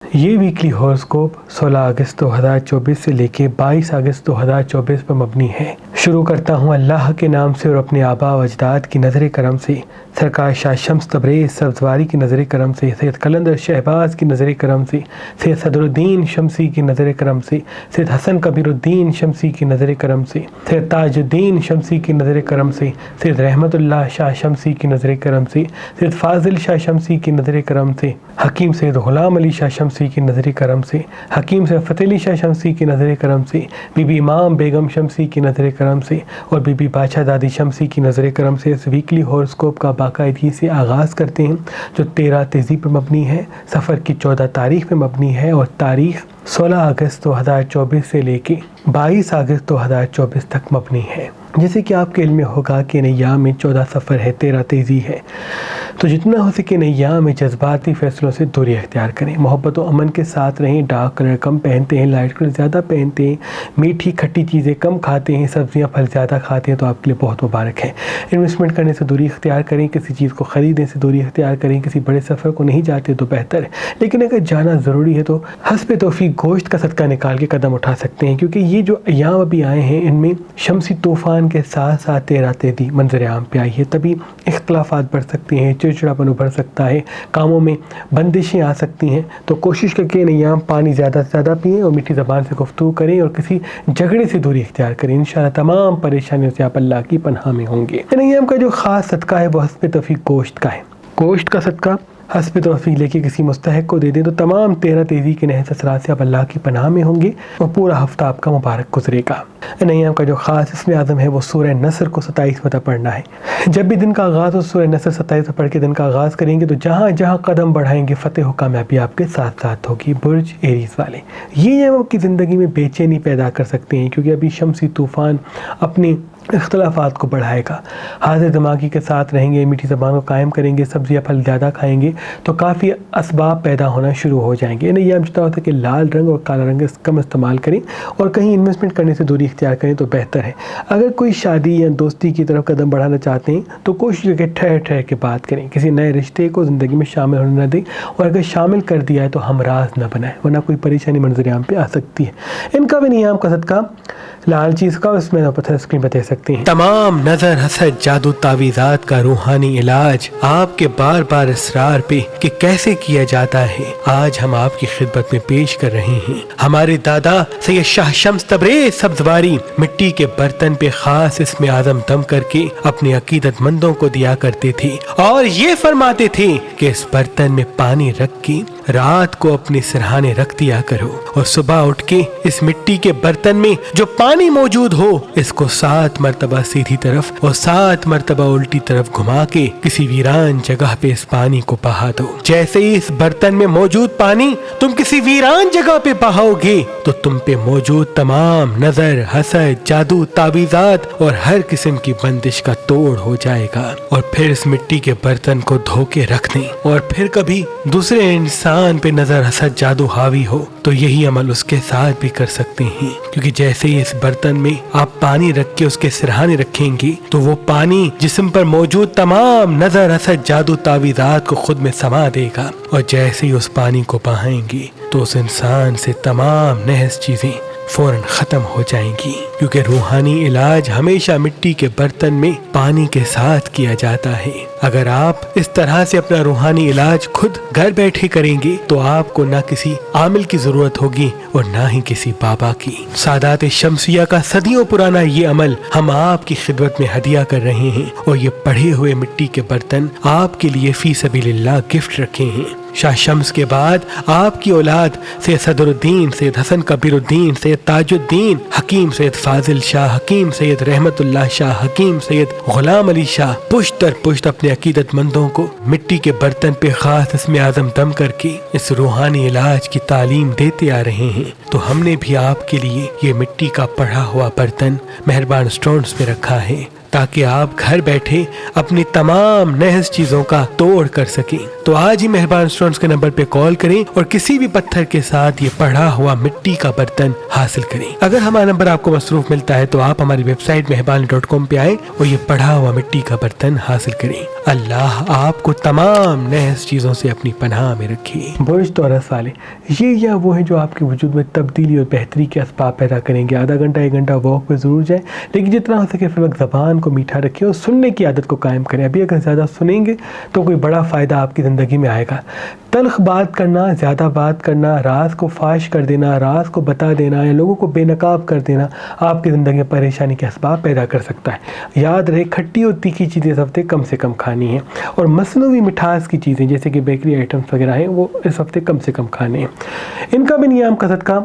یہ ویکلی ہوراسکوپ 16 اگست 2024 سے لے کے 22 اگست 2024 پر مبنی ہے۔ شروع کرتا ہوں اللہ کے نام سے اور اپنے آباء و اجداد کی نظر کرم سے، سرکار شاہ شمس تبریز سبزواری کی نظر کرم سے، سید قلندر شہباز کی نظر کرم سے، سید صدر الدین شمسی کی نظر کرم سے، سید حسن کبیر الدین شمسی کی نظر کرم سے، سید تاج الدین شمسی کی نظر کرم سے، سید رحمت اللہ شاہ شمسی کی نظر کرم سے، سید فاضل شاہ شمسی کی نظر کرم سے، حکیم سید غلام علی شاہ شمسی کی نظر کرم سے، حکیم سید فتح علی شاہ شمسی کی نظر کرم سے، بی بی امام بیگم شمسی کی نظر کرم سے اور بی بی بادشاہ دادی شمسی کی نظر کرم سے اس ویکلی ہوراسکوپ کا باقاعدگی سے آغاز کرتے ہیں، جو 13 تیزی پر مبنی ہے، سفر کی 14 تاریخ پر مبنی ہے اور تاریخ 16 اگست 2024 سے لے کے 22 اگست 2024 تک مبنی ہے۔ جیسے کہ آپ کے علم میں ہوگا کہ ان ایام میں 14 سفر ہے، 13 تیزی ہے، تو جتنا ہو سکے ان ایام میں جذباتی فیصلوں سے دوری اختیار کریں، محبت و امن کے ساتھ رہیں، ڈارک کلر کم پہنتے ہیں، لائٹ کلر زیادہ پہنتے ہیں، میٹھی کھٹی چیزیں کم کھاتے ہیں، سبزیاں پھل زیادہ کھاتے ہیں تو آپ کے لیے بہت مبارک ہے۔ انویسٹمنٹ کرنے سے دوری اختیار کریں، کسی چیز کو خریدنے سے دوری اختیار کریں، کسی بڑے سفر کو نہیں جاتے تو بہتر ہے، لیکن اگر جانا ضروری ہے تو حسب توفیق گوشت کا صدقہ نکال کے قدم اٹھا سکتے ہیں، کیونکہ یہ جو ایام ابھی آئے ہیں ان میں شمسی طوفان کے ساتھ ساتھ 13 تیزی منظر عام پہ آئی ہے، تبھی اختلافات بڑھ سکتے ہیں، چڑچڑاپن ابھر سکتا ہے، کاموں میں بندشیں آ سکتی ہیں، تو کوشش کر کے ان ایام پانی زیادہ سے زیادہ پئیں اور میٹھی زبان سے گفتگو کریں اور کسی جھگڑے سے دوری اختیار کریں، انشاءاللہ تمام پریشانیوں سے آپ اللہ کی پناہ میں ہوں گے۔ ان ایام کا جو خاص صدقہ ہے وہ حسب توفیق گوشت کا ہے، گوشت کا صدقہ حسب توفیق لے کے کسی مستحق کو دے دیں تو تمام 13 تیزی کے نحس اثرات سے آپ اللہ کی پناہ میں ہوں گے اور پورا ہفتہ آپ کا مبارک گزرے گا۔ ان ایام کا جو خاص اسم اعظم ہے وہ سورہ نصر کو 27 مرتبہ پڑھنا ہے۔ جب بھی دن کا آغاز ہو سورہ نصر 27 پڑھ کے دن کا آغاز کریں گے تو جہاں جہاں قدم بڑھائیں گے فتح و کامیابی آپ کے ساتھ ساتھ ہوگی۔ برج ایریز والے یہ ایام آپ کی زندگی میں بے چینی پیدا کر سکتے ہیں، کیونکہ ابھی شمسی طوفان اپنے اختلافات کو بڑھائے گا، حاضر دماغی کے ساتھ رہیں گے، میٹھی زبان کو قائم کریں گے، سبزیاں پھل زیادہ کھائیں گے تو کافی اسباب پیدا ہونا شروع ہو جائیں گے۔ یہ جتنا ہوتا ہے کہ لال رنگ اور کالا رنگ کم استعمال کریں اور کہیں انویسٹمنٹ کرنے سے دوری اختیار کریں تو بہتر ہے۔ اگر کوئی شادی یا دوستی کی طرف قدم بڑھانا چاہتے ہیں تو کوشش کر کے ٹھہر کے بات کریں، کسی نئے رشتے کو زندگی میں شامل ہونے نہ دیں، اور اگر شامل کر دیا ہے تو ہمراز نہ بنائیں ورنہ کوئی پریشانی منظر عام پہ آ سکتی ہے۔ ان کا بھی نیام کا صدقہ لال چیز کا اس میں پتھر اسکرین پہ دے سکتے ہیں۔ تمام نظر حسد جادو تعویذات کا روحانی علاج آپ کے بار بار اصرار پہ کہ کیسے کیا جاتا ہے آج ہم آپ کی خدمت میں پیش کر رہے ہیں۔ ہمارے دادا سید شاہ شمس تبریز سبزواری مٹی کے برتن پہ خاص اسم اعظم دم کر کے اپنے عقیدت مندوں کو دیا کرتے تھے اور یہ فرماتے تھے کہ اس برتن میں پانی رکھ کے رات کو اپنے سرہانے رکھ دیا کرو اور صبح اٹھ کے اس مٹی کے برتن میں جو پانی موجود ہو اس کو 7 مرتبہ سیدھی طرف اور 7 مرتبہ الٹی طرف گھما کے کسی ویران جگہ پہ اس پانی کو بہا دو۔ جیسے ہی اس برتن میں موجود پانی تم کسی ویران جگہ پہ بہاؤ گے تو تم پہ موجود تمام نظر حسد جادو تعویذات اور ہر قسم کی بندش کا توڑ ہو جائے گا۔ اور پھر اس مٹی کے برتن کو دھو کے رکھ دیں، اور پھر کبھی دوسرے انسان پہ نظر حسد جادو حاوی ہو تو یہی عمل اس کے ساتھ بھی کر سکتے ہیں، کیونکہ جیسے ہی اس برتن میں آپ پانی رکھ کے اس کے سرہانے رکھیں گے تو وہ پانی جسم پر موجود تمام نظر حسد جادو تعویذات کو خود میں سما دے گا، اور جیسے ہی اس پانی کو بہائیں گے تو اس انسان سے تمام نحس چیزیں فوراً ختم ہو جائیں گی، کیونکہ روحانی علاج ہمیشہ مٹی کے برتن میں پانی کے ساتھ کیا جاتا ہے۔ اگر آپ اس طرح سے اپنا روحانی علاج خود گھر بیٹھے کریں گے تو آپ کو نہ کسی عامل کی ضرورت ہوگی اور نہ ہی کسی بابا کی۔ سادات شمسیہ کا صدیوں پرانا یہ عمل ہم آپ کی خدمت میں ہدیہ کر رہے ہیں، اور یہ پڑھے ہوئے مٹی کے برتن آپ کے لیے فی سبیل اللہ گفٹ رکھے ہیں۔ شاہ شمس کے بعد آپ کی اولاد سید صدر الدین، سید حسن کبیر الدین، سید تاج الدین، حکیم سید فاضل شاہ، حکیم سید رحمت اللہ شاہ، حکیم سید غلام علی شاہ پشت در پشت اپنے عقیدت مندوں کو مٹی کے برتن پہ خاص اسم اعظم دم کر کے اس روحانی علاج کی تعلیم دیتے آ رہے ہیں، تو ہم نے بھی آپ کے لیے یہ مٹی کا پڑھا ہوا برتن مہربان سٹونز پہ رکھا ہے تاکہ آپ گھر بیٹھے اپنی تمام نحس چیزوں کا توڑ کر سکیں۔ تو آج ہی مہربان اسٹونز کے نمبر پہ کال کریں اور کسی بھی پتھر کے ساتھ یہ پڑھا ہوا مٹی کا برتن حاصل کریں۔ اگر ہمارا نمبر آپ کو مصروف ملتا ہے تو آپ ہماری ویب سائٹ مہربان.com پہ آئیں اور یہ پڑھا ہوا مٹی کا برتن حاصل کریں۔ اللہ آپ کو تمام نحس چیزوں سے اپنی پناہ میں رکھے۔ برج توراس والے، یہ یا وہ ہیں جو آپ کے وجود میں تبدیلی اور بہتری کے اسباب پیدا کریں گے۔ آدھا گھنٹہ 1 گھنٹہ واک پہ ضرور جائیں، لیکن جتنا ہو سکے فی الوقت زبان کو میٹھا رکھیں اور سننے کی عادت کو قائم کریں۔ ابھی اگر زیادہ سنیں گے تو کوئی بڑا فائدہ آپ کی زندگی میں آئے گا۔ تلخ بات کرنا، زیادہ بات کرنا، راز کو فاش کر دینا، راز کو بتا دینا یا لوگوں کو بے نقاب کر دینا آپ کی زندگی میں پریشانی کے اسباب پیدا کر سکتا ہے۔ یاد رہے کھٹی اور تیکھی چیزیں اس ہفتے کم سے کم کھانی ہیں، اور مصنوعی مٹھاس کی چیزیں جیسے کہ بیکری آئٹمس وغیرہ ہیں وہ اس ہفتے کم سے کم کھانے ہیں۔ ان کا بھی نیام کا صدقہ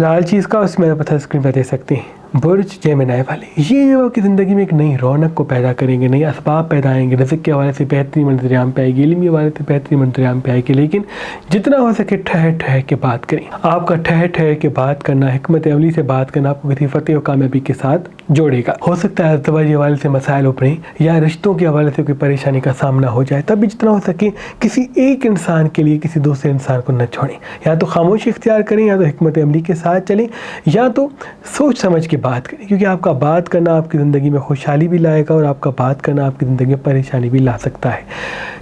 لال چیز کا اس میں پتہ اسکرین پہ دے سکتے ہیں۔ برج جیمنائی والے، یہ آپ کی زندگی میں ایک نئی رونق کو پیدا کریں گے، نئے اسباب پیدا آئیں گے، رزق کے حوالے سے بہترین منظریام پہ آئے گی، علم کے حوالے سے بہترین منظریام پہ آئے گی، لیکن جتنا ہو سکے ٹھہر ٹھہر کے بات کریں۔ آپ کا ٹھہر ٹھہر کے بات کرنا، حکمت عملی سے بات کرنا آپ کو کسی فتح و کامیابی کے ساتھ جوڑے گا۔ ہو سکتا ہے ازدواج کے حوالے سے مسائل ابھریں یا رشتوں کے حوالے سے کوئی پریشانی کا سامنا ہو جائے، تب بھی جتنا ہو سکے کسی ایک انسان کے لیے کسی دوسرے انسان کو نہ چھوڑیں، یا تو خاموشی اختیار کریں یا تو حکمت عملی کے ساتھ چلیں یا تو سوچ سمجھ کے بات کریں، کیونکہ آپ کا بات کرنا آپ کی زندگی میں خوشحالی بھی لائے گا اور آپ کا بات کرنا آپ کی زندگی میں پریشانی بھی لا سکتا ہے۔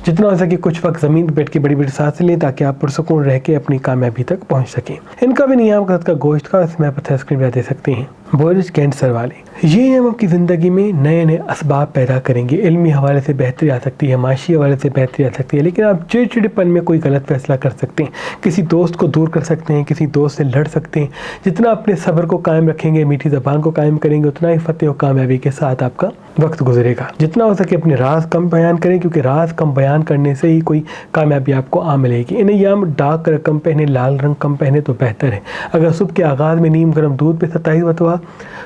جتنا ہو سکے کچھ وقت زمین پہ بیٹھ کے بڑی بڑی سانسیں لیں تاکہ آپ پرسکون رہ کے اپنی کامیابی تک پہنچ سکیں۔ ان کا بھی نیام کا صدقہ گوشت کا اس میں پتہ اسکرین پہ دے سکتے ہیں۔ برج کینسر والے، یہ ہم آپ کی زندگی میں نئے نئے اسباب پیدا کریں گے، علمی حوالے سے بہتری آ سکتی ہے، معاشی حوالے سے بہتری آ سکتی ہے، لیکن آپ چڑچڑپن میں کوئی غلط فیصلہ کر سکتے ہیں، کسی دوست کو دور کر سکتے ہیں، کسی دوست سے لڑ سکتے ہیں۔ جتنا اپنے صبر کو قائم رکھیں گے، میٹھی زبان کو قائم کریں گے، اتنا ہی فتح و کامیابی کے ساتھ آپ کا وقت گزرے گا۔ جتنا ہو سکے اپنے راز کم بیان کریں، کیونکہ راز کم بیان کرنے سے ہی کوئی کامیابی آپ کو ملے گی۔ ان ایام ڈارک کلر کم پہنے، لال رنگ کم پہنے تو بہتر ہے۔ اگر صبح کے آغاز میں نیم گرم دودھ پہ 27 مرتبہ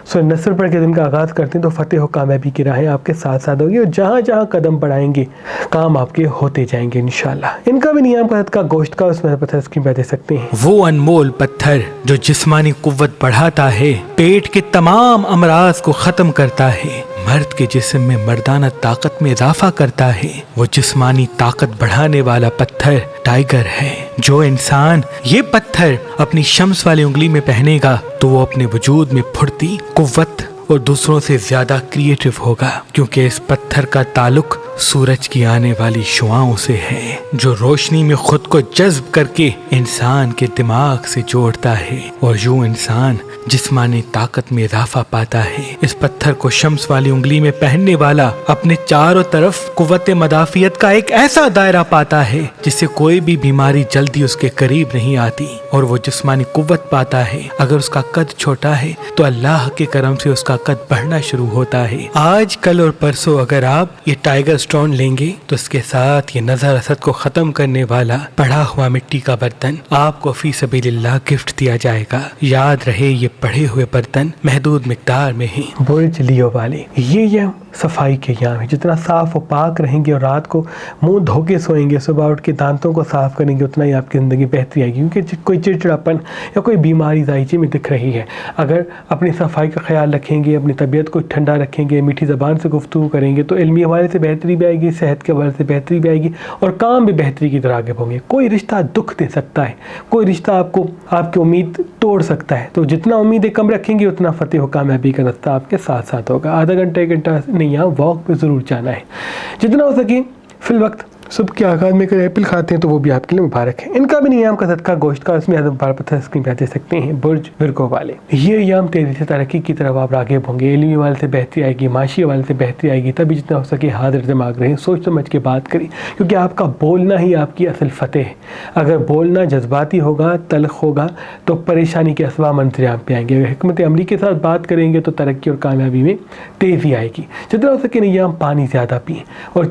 سورہ نصر پڑھ کے دن کا آغاز کرتے ہیں تو فتح و کامیابی کی راہیں آپ کے ساتھ ساتھ ہوگی، اور جہاں جہاں قدم بڑھائیں گے کام آپ کے ہوتے جائیں گے انشاءاللہ۔ ان کا بھی نیام کا صدقہ گوشت کا اس میں پتہ اسکرین پہ دے سکتے ہیں۔ وہ انمول پتھر جو جسمانی قوت بڑھاتا ہے، پیٹ کے تمام امراض کو ختم کرتا ہے، مرد کے جسم میں مردانہ طاقت میں اضافہ کرتا ہے، وہ جسمانی طاقت بڑھانے والا پتھر ٹائیگر ہے۔ جو انسان یہ پتھر اپنی شمس والی انگلی میں پہنے گا تو وہ اپنے وجود میں پھرتی، قوت اور دوسروں سے زیادہ کریٹو ہوگا، کیونکہ اس پتھر کا تعلق سورج کی آنے والی شعاؤں سے ہے، جو روشنی میں خود کو جذب کر کے انسان کے دماغ سے جوڑتا ہے، اور یوں انسان جسمانی طاقت میں اضافہ پاتا ہے۔ اس پتھر کو شمس والی انگلی میں پہننے والا اپنے چاروں طرف قوت مدافعت کا ایک ایسا دائرہ پاتا ہے جس سے کوئی بھی بیماری جلدی اس کے قریب نہیں آتی، اور وہ جسمانی قوت پاتا ہے۔ اگر اس کا قد چھوٹا ہے تو اللہ کے کرم سے اس کا قد بڑھنا شروع ہوتا ہے۔ آج کل اور پرسوں اگر آپ یہ ٹائیگر سٹون لیں گے تو اس کے ساتھ یہ نظر اسد کو ختم کرنے والا پڑھا ہوا مٹی کا برتن آپ کو فی سبیل اللہ گفٹ دیا جائے گا۔ یاد رہے یہ پڑھے ہوئے برتن محدود مقدار میں ہیں۔ برج لیو والے، یہ صفائی کے ایام ہے، جتنا صاف و پاک رہیں گے اور رات کو منہ دھو کے سوئیں گے، صبح اٹھ کے دانتوں کو صاف کریں گے، اتنا ہی آپ کی زندگی بہتری آئے گی، کیونکہ کوئی چڑچڑاپن یا کوئی بیماری ذائچے میں دکھ رہی ہے۔ اگر اپنی صفائی کا خیال رکھیں گے، اپنی طبیعت کو ٹھنڈا رکھیں گے، میٹھی زبان سے گفتگو کریں گے تو علمی حوالے سے بہتری بھی آئے گی، صحت کے حوالے سے بہتری بھی آئے گی، اور کام بھی بہتری کی طرح آگے ہوں گے۔ کوئی رشتہ دکھ دے سکتا ہے، کوئی رشتہ آپ کی امید توڑ سکتا ہے، تو جتنا امیدیں کم رکھیں گے اتنا فتح و کامیابی کا راستہ آپ کے ساتھ ساتھ ہوگا۔ آدھا گھنٹہ 1 گھنٹہ نہیں، یہاں واک پہ ضرور جانا ہے۔ جتنا ہو سکے فی الوقت صبح کے آغاز میں اگر ایپل کھاتے ہیں تو وہ بھی آپ کے لیے مبارک ہے۔ ان کا بھی نیام کا صدقہ گوشت کا اس میں بار پتہ اسکرین پہ دے سکتے ہیں۔ برج ورگو والے، یہ ایام تیزی سے ترقی کی طرف آپ راغب ہوں گے، علمی حوالے سے بہتری آئے گی، معاشی حوالے سے بہتری آئے گی، تبھی جتنا ہو سکے حاضر دماغ رہیں، سوچ سمجھ کے بات کریں، کیونکہ آپ کا بولنا ہی آپ کی اصل فتح ہے۔ اگر بولنا جذباتی ہوگا، تلخ ہوگا تو پریشانی کے اسباب منظریام پہ آئیں گے۔ اگر حکمت عملی کے ساتھ بات کریں گے تو ترقی اور کامیابی میں تیزی آئے گی۔ جتنا ہو سکے ایام پانی زیادہ پئیں اور